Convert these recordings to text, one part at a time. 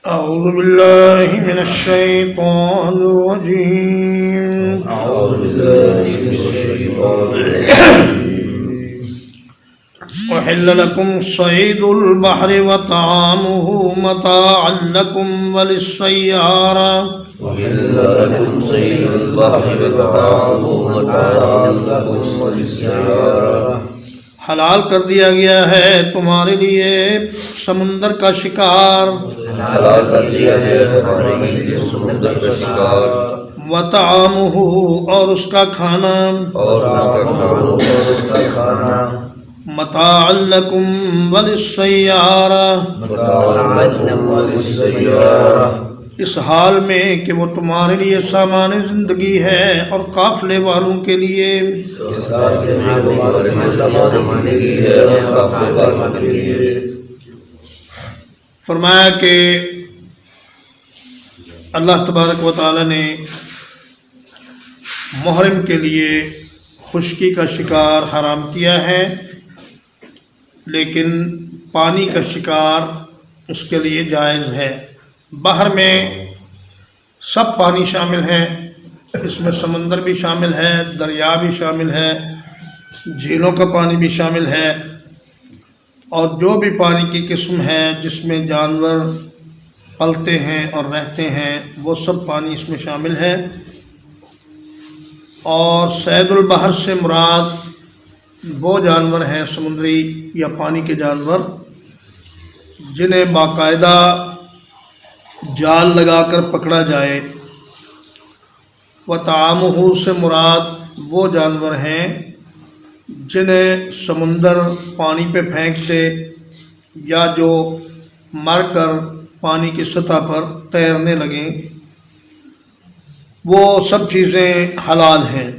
أعوذ بالله من الشيطان الرجيم. أعوذ بالله من الشيطان الرجيم. أحل لكم صيد البحر وطعامه متاعا لكم وللسيارة. أحل لكم صيد البحر وطعامه متاعا لكم وللسيارة. حلال کر دیا گیا ہے تمہارے لیے سمندر کا شکار. حلال کر دیا ہے ہمارے لیے سمندر کا شکار. وطعامہ اور اس کا کھانا. اور اس کا کھانا. متاعا لکم وللسیارہ. متاعا لکم وللسیارہ. اس حال میں کہ وہ تمہارے لیے سامان زندگی ہے اور قافلے والوں کے لیے. اس حال میں تمہارے لیے سامان زندگی ہے اور قافلے والوں کے لیے. فرمایا کہ اللہ تبارک و تعالی نے محرم کے لیے خشکی کا شکار حرام کیا ہے، لیکن پانی کا شکار اس کے لیے جائز ہے. بحر میں سب پانی شامل ہے، اس میں سمندر بھی شامل ہے، دریا بھی شامل ہے، جھیلوں کا پانی بھی شامل ہے، اور جو بھی پانی کی قسم ہے جس میں جانور پلتے ہیں اور رہتے ہیں وہ سب پانی اس میں شامل ہے. اور صید البحر سے مراد وہ جانور ہیں سمندری یا پانی کے جانور جنہیں باقاعدہ جال لگا کر پکڑا جائے. وطعامہ سے مراد وہ جانور ہیں جنہیں سمندر پانی پہ پھینک دے یا جو مر کر پانی کی سطح پر تیرنے لگیں، وہ سب چیزیں حلال ہیں.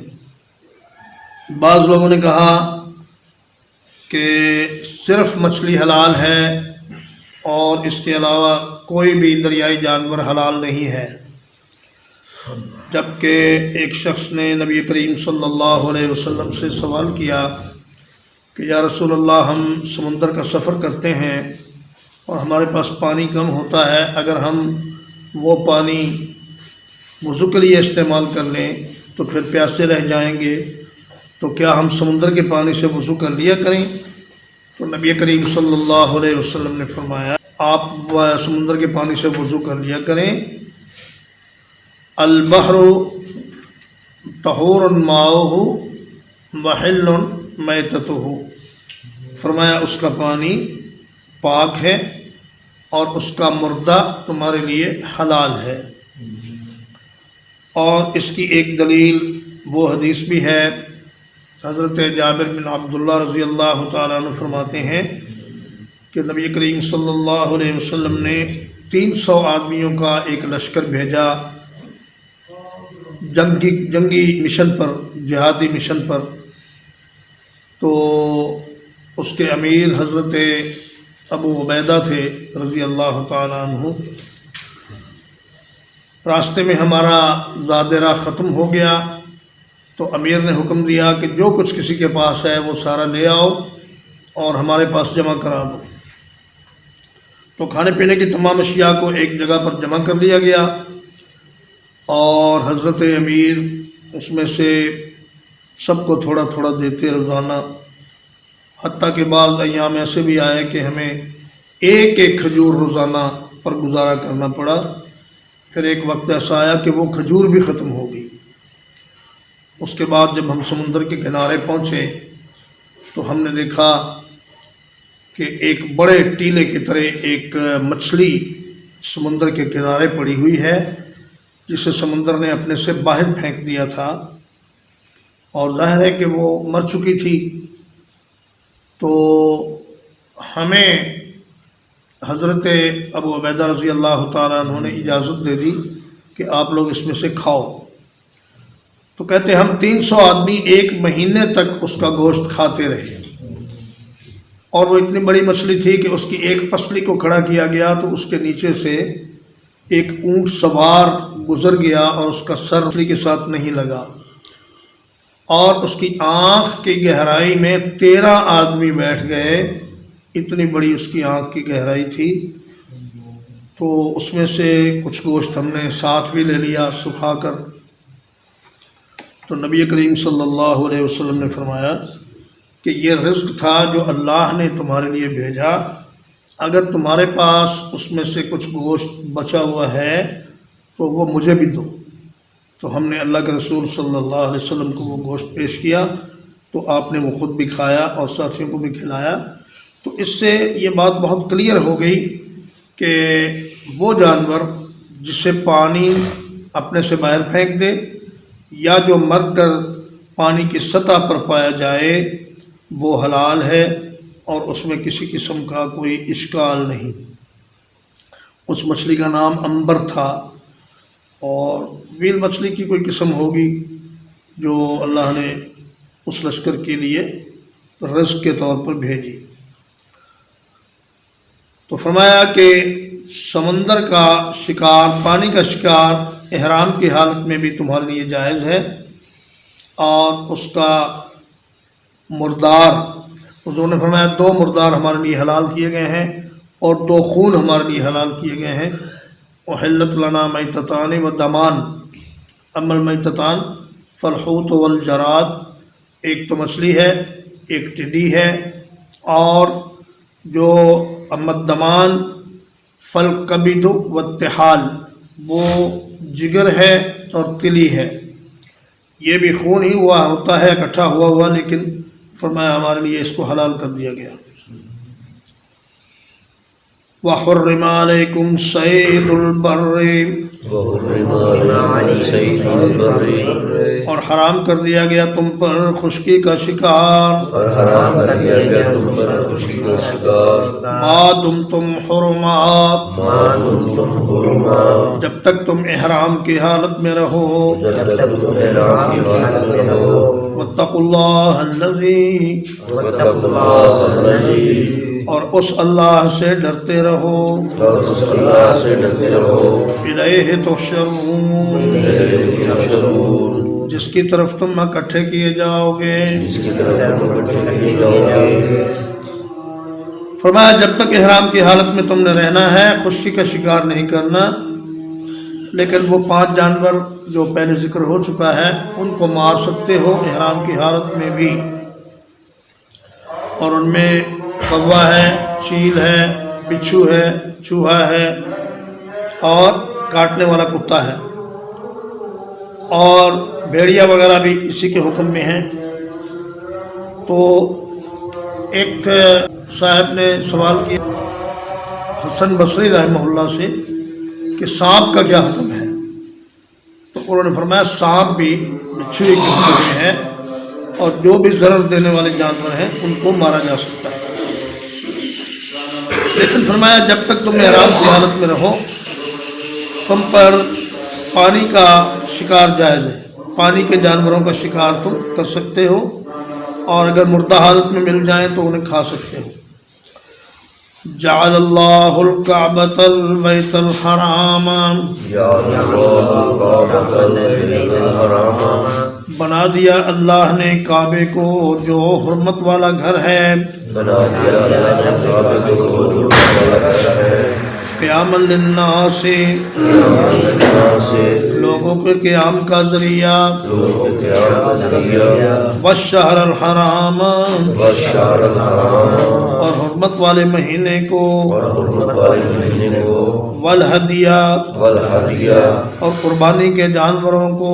بعض لوگوں نے کہا کہ صرف مچھلی حلال ہے اور اس کے علاوہ کوئی بھی دریائی جانور حلال نہیں ہے، جبکہ ایک شخص نے نبی کریم صلی اللہ علیہ وسلم سے سوال کیا کہ یا رسول اللہ، ہم سمندر کا سفر کرتے ہیں اور ہمارے پاس پانی کم ہوتا ہے، اگر ہم وہ پانی وضو کے لیے استعمال کر لیں تو پھر پیاسے رہ جائیں گے، تو کیا ہم سمندر کے پانی سے وضو کر لیا کریں؟ تو نبی کریم صلی اللہ علیہ وسلم نے فرمایا آپ سمندر کے پانی سے وضو کر لیا کریں. البحر طہور ماؤہ وحل میتتہ. فرمایا اس کا پانی پاک ہے اور اس کا مردہ تمہارے لیے حلال ہے. اور اس کی ایک دلیل وہ حدیث بھی ہے، حضرت جابر بن عبداللہ رضی اللہ تعالیٰ عنہ فرماتے ہیں کہ نبی کریم صلی اللہ علیہ وسلم نے 300 آدمیوں کا ایک لشکر بھیجا جنگی مشن پر، جہادی مشن پر. تو اس کے امیر حضرت ابو عبیدہ تھے رضی اللہ تعالیٰ عنہ. راستے میں ہمارا زاد راہ ختم ہو گیا تو امیر نے حکم دیا کہ جو کچھ کسی کے پاس ہے وہ سارا لے آؤ اور ہمارے پاس جمع کرا دو. تو کھانے پینے کی تمام اشیاء کو ایک جگہ پر جمع کر لیا گیا اور حضرت امیر اس میں سے سب کو تھوڑا تھوڑا دیتے روزانہ، حتیٰ کہ بعض ایام ایسے بھی آئے کہ ہمیں ایک ایک کھجور روزانہ پر گزارا کرنا پڑا. پھر ایک وقت ایسا آیا کہ وہ کھجور بھی ختم ہو گئی. اس کے بعد جب ہم سمندر کے کنارے پہنچے تو ہم نے دیکھا کہ ایک بڑے ٹیلے کی طرح ایک مچھلی سمندر کے کنارے پڑی ہوئی ہے جسے سمندر نے اپنے سے باہر پھینک دیا تھا، اور ظاہر ہے کہ وہ مر چکی تھی. تو ہمیں حضرت ابو عبیدہ رضی اللہ تعالیٰ عنہ نے اجازت دے دی کہ آپ لوگ اس میں سے کھاؤ. تو کہتے ہم 300 آدمی 1 مہینے تک اس کا گوشت کھاتے رہے، اور وہ اتنی بڑی مچھلی تھی کہ اس کی ایک پسلی کو کھڑا کیا گیا تو اس کے نیچے سے ایک اونٹ سوار گزر گیا اور اس کا سر مچھلی کے ساتھ نہیں لگا، اور اس کی آنکھ کی گہرائی میں 13 آدمی بیٹھ گئے. اتنی بڑی اس کی آنکھ کی گہرائی تھی. تو اس میں سے کچھ گوشت ہم نے ساتھ بھی لے لیا سکھا کر۔ تو نبی کریم صلی اللہ علیہ وسلم نے فرمایا کہ یہ رزق تھا جو اللہ نے تمہارے لیے بھیجا، اگر تمہارے پاس اس میں سے کچھ گوشت بچا ہوا ہے تو وہ مجھے بھی دو۔ تو ہم نے اللہ کے رسول صلی اللہ علیہ وسلم کو وہ گوشت پیش کیا، تو آپ نے وہ خود بھی کھایا اور ساتھیوں کو بھی کھلایا۔ تو اس سے یہ بات بہت کلیئر ہو گئی کہ وہ جانور جسے پانی اپنے سے باہر پھینک دے یا جو مر کر پانی کی سطح پر پایا جائے وہ حلال ہے، اور اس میں کسی قسم کا کوئی اشکال نہیں۔ اس مچھلی کا نام عنبر تھا، اور ویل مچھلی کی کوئی قسم ہوگی جو اللہ نے اس لشکر کے لیے رزق کے طور پر بھیجی۔ تو فرمایا کہ سمندر کا شکار، پانی کا شکار احرام کی حالت میں بھی تمہارے لیے جائز ہے، اور اس کا مردار، حضور نے فرمایا 2 مردار ہمارے لیے حلال کیے گئے ہیں اور 2 خون ہمارے لیے حلال کیے گئے ہیں۔ احلت لنا میتتان و دمان، اما المیتتان فالحوت والجراد، ایک تو مچھلی ہے، ایک ٹڈی ہے، اور جو اما الدمان فالکبد والطحال، وہ جگر ہے اور تلی ہے۔ یہ بھی خون ہی ہوا ہوتا ہے، اکٹھا ہوا لیکن فرمایا ہمارے لیے اس کو حلال کر دیا گیا۔ وَحُرِّمَ عَلَيْكُمْ صَيْدُ الْبَرِّ، اور حرام کر دیا گیا تم پر خشکی کا شکار، ما دمتم حرمات، جب تک تم احرام کی حالت میں رہو، واتقوا اللہ الذی، اور اس اللہ سے ڈرتے رہو، الیہ تحشرون، جس کی طرف تم اکٹھے کیے جاؤ گے۔ فرمایا جب تک احرام کی حالت میں تم نے رہنا ہے خشکی کا شکار نہیں کرنا، لیکن وہ 5 جانور جو پہلے ذکر ہو چکا ہے ان کو مار سکتے ہو احرام کی حالت میں بھی، اور ان میں کوا ہے، چیل ہے، بچھو ہے، چوہا ہے، اور کاٹنے والا کتا ہے، اور بھیڑیا وغیرہ بھی اسی کے حکم میں ہیں۔ تو ایک صاحب نے سوال کیا حسن بصری رحمہ اللہ سے کہ سانپ کا کیا حکم ہے؟ تو انہوں نے فرمایا سانپ بھی بچھو ایک قسم میں ہے، اور جو بھی ضرر دینے والے جانور ہیں ان کو مارا جا سکتا ہے، لیکن فرمایا جب تک تم احرام کی حالت میں رہو تم پر پانی کا شکار جائز ہے، پانی کے جانوروں کا شکار تم کر سکتے ہو، اور اگر مردہ حالت میں مل جائیں تو انہیں کھا سکتے ہو۔ جعل اللہ الکعبۃ البیت الحرام، بنا دیا اللہ نے کعبے کو جو حرمت والا گھر ہے، قیاما للناس، لوگوں کے قیام کا ذریعہ، والشہر الحرام، اور حرمت والے مہینے کو، والہدیہ، اور قربانی کے جانوروں کو،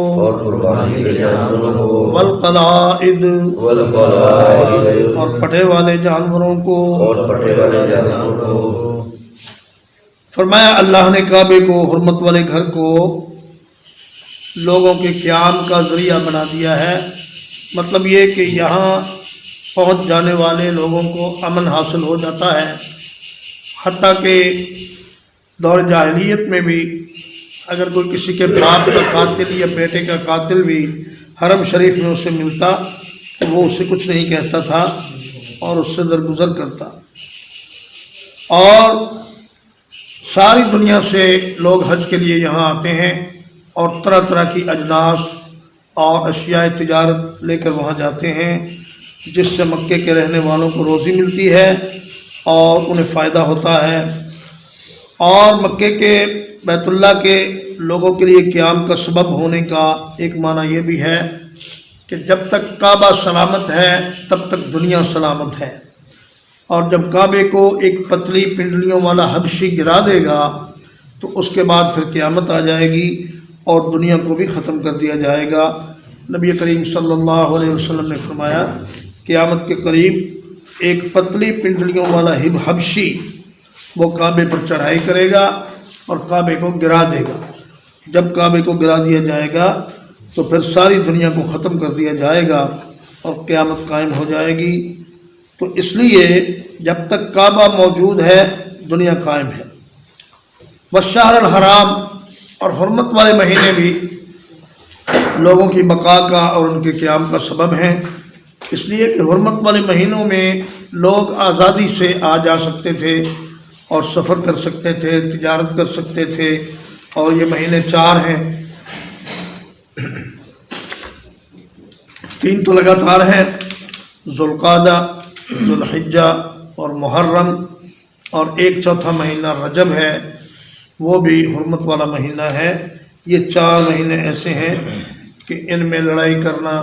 والقلائد، اور پٹے والے جانوروں کو۔ فرمایا اللہ نے کعبے کو، حرمت والے گھر کو لوگوں کے قیام کا ذریعہ بنا دیا ہے، مطلب یہ کہ یہاں پہنچ جانے والے لوگوں کو امن حاصل ہو جاتا ہے، حتیٰ کہ دور جاہلیت میں بھی اگر کوئی کسی کے باپ کا قاتل یا بیٹے کا قاتل بھی حرم شریف میں اسے ملتا تو وہ اسے کچھ نہیں کہتا تھا اور اس سے درگزر کرتا۔ اور ساری دنیا سے لوگ حج کے لیے یہاں آتے ہیں اور طرح طرح کی اجناس اور اشیاء تجارت لے کر وہاں جاتے ہیں، جس سے مکے کے رہنے والوں کو روزی ملتی ہے اور انہیں فائدہ ہوتا ہے۔ اور مکے کے بیت اللہ کے لوگوں کے لیے قیام کا سبب ہونے کا ایک معنی یہ بھی ہے کہ جب تک کعبہ سلامت ہے تب تک دنیا سلامت ہے، اور جب کعبے کو ایک پتلی پنڈلیوں والا حبشی گرا دے گا تو اس کے بعد پھر قیامت آ جائے گی اور دنیا کو بھی ختم کر دیا جائے گا۔ نبی کریم صلی اللہ علیہ وسلم نے فرمایا قیامت کے قریب ایک پتلی پنڈلیوں والا حبشی وہ کعبے پر چڑھائی کرے گا اور کعبے کو گرا دے گا۔ جب کعبے کو گرا دیا جائے گا تو پھر ساری دنیا کو ختم کر دیا جائے گا اور قیامت قائم ہو جائے گی۔ تو اس لیے جب تک کعبہ موجود ہے دنیا قائم ہے۔ والشہر الحرام، اور حرمت والے مہینے بھی لوگوں کی بقا کا اور ان کے قیام کا سبب ہیں، اس لیے کہ حرمت والے مہینوں میں لوگ آزادی سے آ جا سکتے تھے اور سفر کر سکتے تھے، تجارت کر سکتے تھے، اور یہ مہینے 4 ہیں، 3 تو لگاتار ہیں، ذوالقعدہ، ذوالحجہ اور محرم، اور ایک چوتھا مہینہ رجب ہے، وہ بھی حرمت والا مہینہ ہے۔ یہ 4 مہینے ایسے ہیں کہ ان میں لڑائی کرنا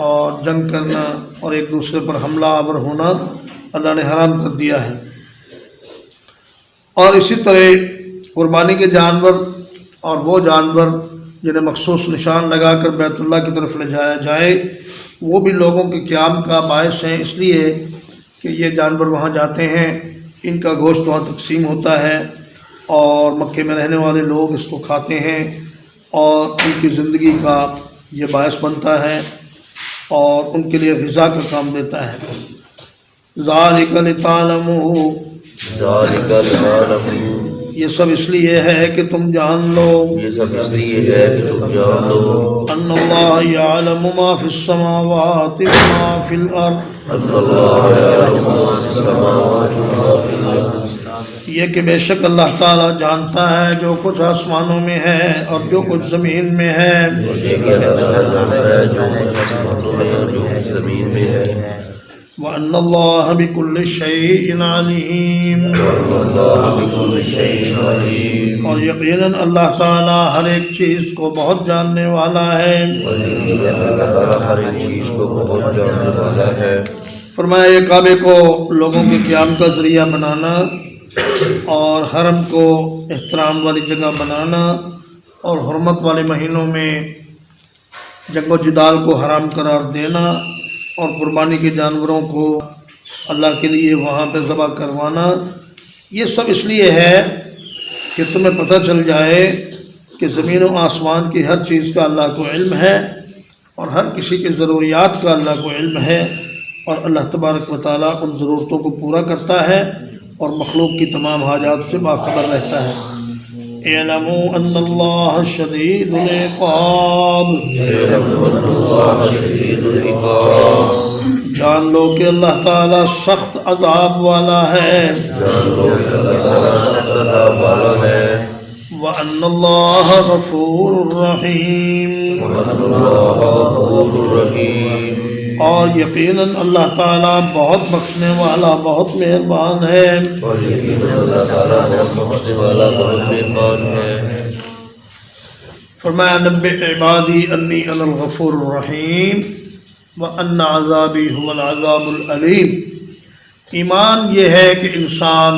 اور جنگ کرنا اور ایک دوسرے پر حملہ آور ہونا اللہ نے حرام کر دیا ہے۔ اور اسی طرح قربانی کے جانور اور وہ جانور جنہیں مخصوص نشان لگا کر بیت اللہ کی طرف لے جایا جائے وہ بھی لوگوں کے قیام کا باعث ہیں، اس لیے کہ یہ جانور وہاں جاتے ہیں، ان کا گوشت وہاں تقسیم ہوتا ہے اور مکے میں رہنے والے لوگ اس کو کھاتے ہیں اور ان کی زندگی کا یہ باعث بنتا ہے اور ان کے لیے غذا کا کام دیتا ہے۔ ذالک لتعلموا، ذالک لتعلموا، یہ سب اس لیے ہے کہ تم جان لو، یہ سب اس لیے ہے کہ تم جان لو، ان اللہ یعلم ما فی السماوات وما فی الارض، ان اللہ یعلم ما فی السماوات وما فی الارض، یہ کہ بے شک اللہ تعالیٰ جانتا ہے جو کچھ آسمانوں میں ہے اور جو کچھ زمین میں ہے، یہ کہ اللہ تعالیٰ جانتا ہے جو کچھ آسمانوں میں اور جو کچھ زمین میں ہے، وَأَنَّ اللَّهَ بِكُلِّ شَيْءٍ عَلِيمٌ، وَأَنَّ اللَّهَ بِكُلِّ شَيْءٍ عَلِيمٌ، اور یقیناً اللہ تعالیٰ ہر ایک چیز کو بہت جاننے والا ہے۔ اور یقیناً اللہ تعالیٰ ہر ایک چیز کو بہت جاننے والا ہے۔ فرمایا یہ کعبے کو لوگوں کے قیام کا ذریعہ بنانا اور حرم کو احترام والی جگہ بنانا اور حرمت والے مہینوں میں جنگ و جدال کو حرام قرار دینا اور قربانی کے جانوروں کو اللہ کے لیے وہاں پہ ذبح کروانا، یہ سب اس لیے ہے کہ تمہیں پتہ چل جائے کہ زمین و آسمان کی ہر چیز کا اللہ کو علم ہے اور ہر کسی کی ضروریات کا اللہ کو علم ہے، اور اللہ تبارک و تعالیٰ ان ضرورتوں کو پورا کرتا ہے اور مخلوق کی تمام حاجات سے باخبر رہتا ہے۔ اعلموا ان اللہ شدید العقاب، جان لو کہ اللہ تعالیٰ سخت عذاب والا ہے، وَأَنَّ اللَّهَ غَفُورٌ رَحِيمٌ، اور یقیناً اللہ تعالیٰ بہت بخشنے والا بہت مہربان ہے۔ اور یقیناً اللہ تعالیٰ بہت بخشنے والا بہت مہربان ہے۔ فرمایا نبئ عبادی انی انا الغفور الرحیم وان عذابی هو العذاب العلیم۔ ایمان یہ ہے کہ انسان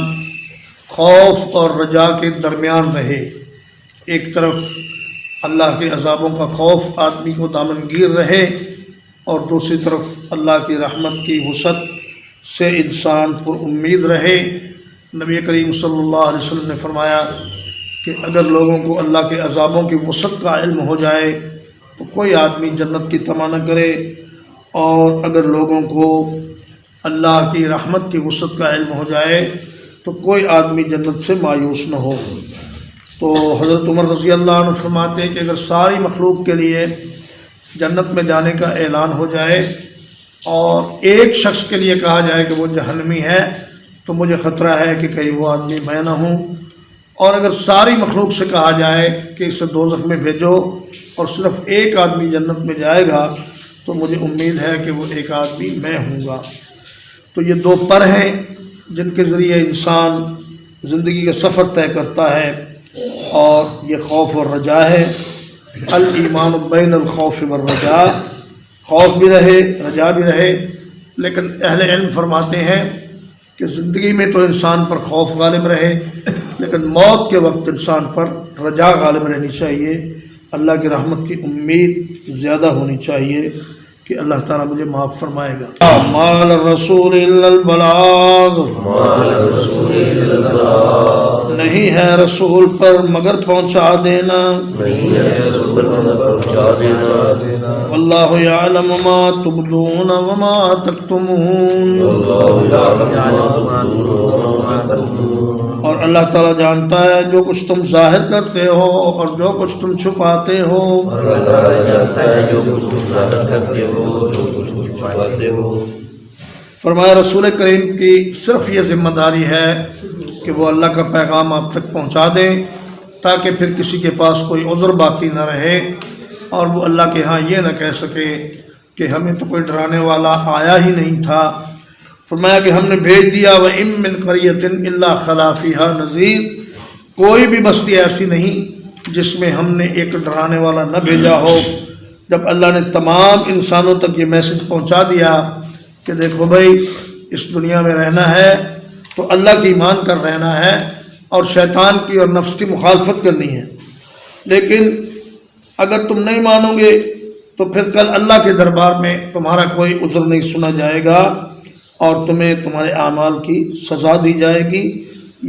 خوف اور رجا کے درمیان رہے، ایک طرف اللہ کے عذابوں کا خوف آدمی کو دامنگیر رہے اور دوسری طرف اللہ کی رحمت کی وسعت سے انسان پر امید رہے۔ نبی کریم صلی اللہ علیہ وسلم نے فرمایا کہ اگر لوگوں کو اللہ کے عذابوں کی وسعت کا علم ہو جائے تو کوئی آدمی جنت کی تمنا نہ کرے، اور اگر لوگوں کو اللہ کی رحمت کی وسعت کا علم ہو جائے تو کوئی آدمی جنت سے مایوس نہ ہو۔ تو حضرت عمر رضی اللہ عنہ فرماتے ہیں کہ اگر ساری مخلوق کے لیے جنت میں جانے کا اعلان ہو جائے اور ایک شخص کے لیے کہا جائے کہ وہ جہنمی ہے تو مجھے خطرہ ہے کہ کہیں وہ آدمی میں نہ ہوں، اور اگر ساری مخلوق سے کہا جائے کہ اسے دوزخ میں بھیجو اور صرف ایک آدمی جنت میں جائے گا تو مجھے امید ہے کہ وہ ایک آدمی میں ہوں گا۔ تو یہ 2 پر ہیں جن کے ذریعے انسان زندگی کا سفر طے کرتا ہے، اور یہ خوف اور رجا ہے۔ الایمان بین الخوف والرجا، خوف بھی رہے رجا بھی رہے، لیکن اہل علم فرماتے ہیں کہ زندگی میں تو انسان پر خوف غالب رہے، لیکن موت کے وقت انسان پر رجا غالب رہنی چاہیے، اللہ کی رحمت کی امید زیادہ ہونی چاہیے کہ اللہ تعالیٰ مجھے معاف فرمائے گا۔ مال الرسول الا البلاغ، نہیں ہے رسول پر مگر پہنچا دینا، واللہ یعلم ما تبدون وما تکتمون، اور اللہ تعالیٰ جانتا ہے جو کچھ تم ظاہر کرتے ہو اور جو کچھ تم چھپاتے ہو۔ فرمایا رسول کریم کی صرف یہ ذمہ داری ہے کہ وہ اللہ کا پیغام آپ تک پہنچا دیں، تاکہ پھر کسی کے پاس کوئی عذر باقی نہ رہے اور وہ اللہ کے ہاں یہ نہ کہہ سکے کہ ہمیں تو کوئی ڈرانے والا آیا ہی نہیں تھا۔ فرمایا کہ ہم نے بھیج دیا وَإِن مِّن قَرْيَةٍ إِلَّا خَلَا فِيهَا نَذِيرٌ، کوئی بھی بستی ایسی نہیں جس میں ہم نے ایک ڈرانے والا نہ بھیجا ہو۔ جب اللہ نے تمام انسانوں تک یہ میسج پہنچا دیا کہ دیکھو بھائی اس دنیا میں رہنا ہے تو اللہ کی ایمان کر رہنا ہے اور شیطان کی اور نفس کی مخالفت کرنی ہے، لیکن اگر تم نہیں مانو گے تو پھر کل اللہ کے دربار میں تمہارا کوئی عذر نہیں سنا جائے گا اور تمہیں تمہارے اعمال کی سزا دی جائے گی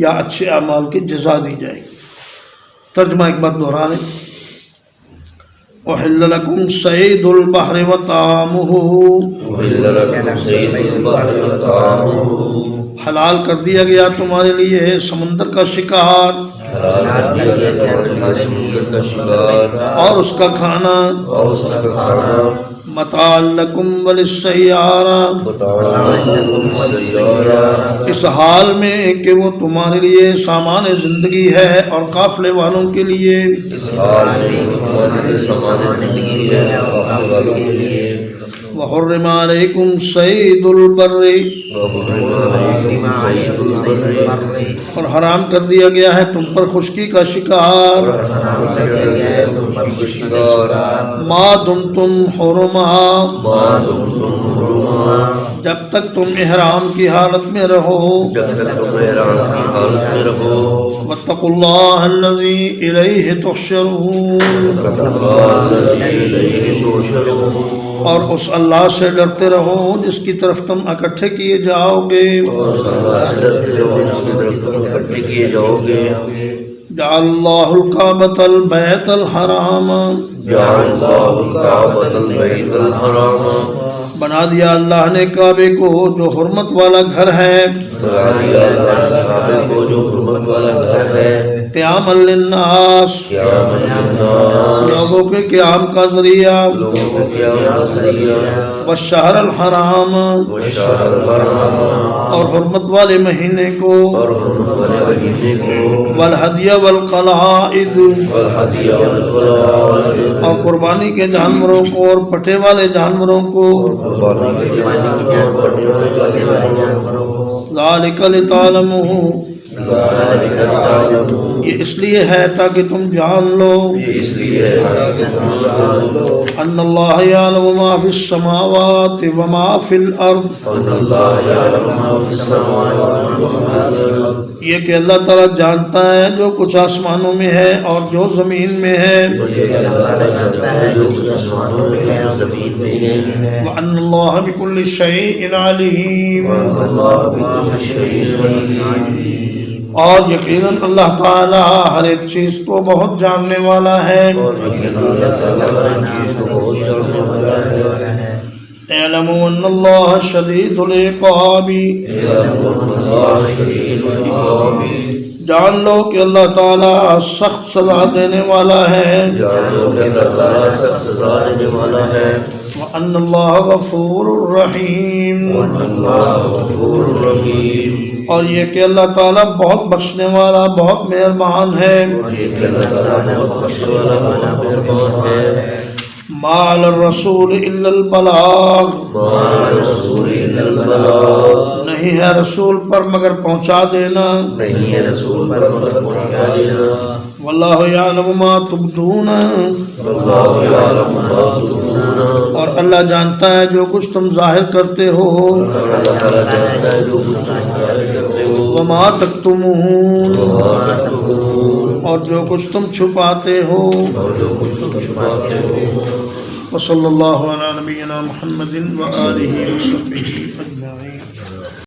یا اچھے اعمال کی جزا دی جائے گی۔ ترجمہ ایک بار دہرا لیں۔ احل لکم صید البحر وطعامہ، حلال کر دیا گیا تمہارے لیے سمندر کا شکار اور اس کا کھانا، متاع لکم وللسیارہ، اس حال میں کہ وہ تمہارے لیے سامان زندگی ہے اور قافلے والوں کے لیے۔ وحرم علیکم صید البر، اور حرام کر دیا گیا ہے تم پر خشکی کا شکار، ما دمتم حرما، جب تک تم احرام کی حالت میں رہو، واتقوا اللہ الذی الیہ تحشرون، اور اس اللہ سے ڈرتے رہو جس کی طرف تم اکٹھے کیے جاؤ گے۔ جعل اللہ الکعبۃ البیت الحرام، بنا دیا اللہ نے کعبے کو جو حرمت والا گھر ہے، قیام للناس، لوگوں کے قیام کا ذریعہ، والشہر الحرام، اور حرمت والے مہینے کو، والہدی والقلائد، اور قربانی کے جانوروں کو اور پٹے والے جانوروں کو، ذالک لتعلموا، یہ اس لیے ہے تاکہ تم جان لو، ان اللہ یعلم ما فی السماوات وما فی الارض، یہ کہ اللہ تعالیٰ جانتا ہے جو کچھ آسمانوں میں ہے اور جو زمین میں ہے، وَأَنَّ اللَّهَ بِكُلِّ شَيْءٍ عَلِيمٌ، اور یقیناً اللہ تعالیٰ ہر ایک چیز کو بہت جاننے والا ہے۔ اعلموا ان اللہ شدید العقاب، جان لو کہ اللہ تعالیٰ سخت سزا دینے والا ہے، وَأَنَّ اللَّهَ غَفُورٌ رَحِيمٌ، اور یہ کہ اللہ تعالیٰ بہت بخشنے والا بہت مہربان ہے۔ ما علی الرسول الا البلاغ ما علی الرسول الا البلاغ نہیں ہے رسول پر مگر پہنچا دینا نہیں ہے رسول پر مگر پہنچا دینا واللہ یعلم ما تبدون واللہ یعلم ما تبدون اور اللہ جانتا ہے جو کچھ تم ظاہر کرتے ہو اللہ تعالیٰ جانتا ہے جو کچھ تم ظاہر کرتے ہو وما تکتمون وما تکتمون اور جو کچھ تم چھپاتے ہو اور جو کچھ تم چھپاتے ہو وصلی اللہ علی نبینا محمد وآلہ وصحبہ اجمعین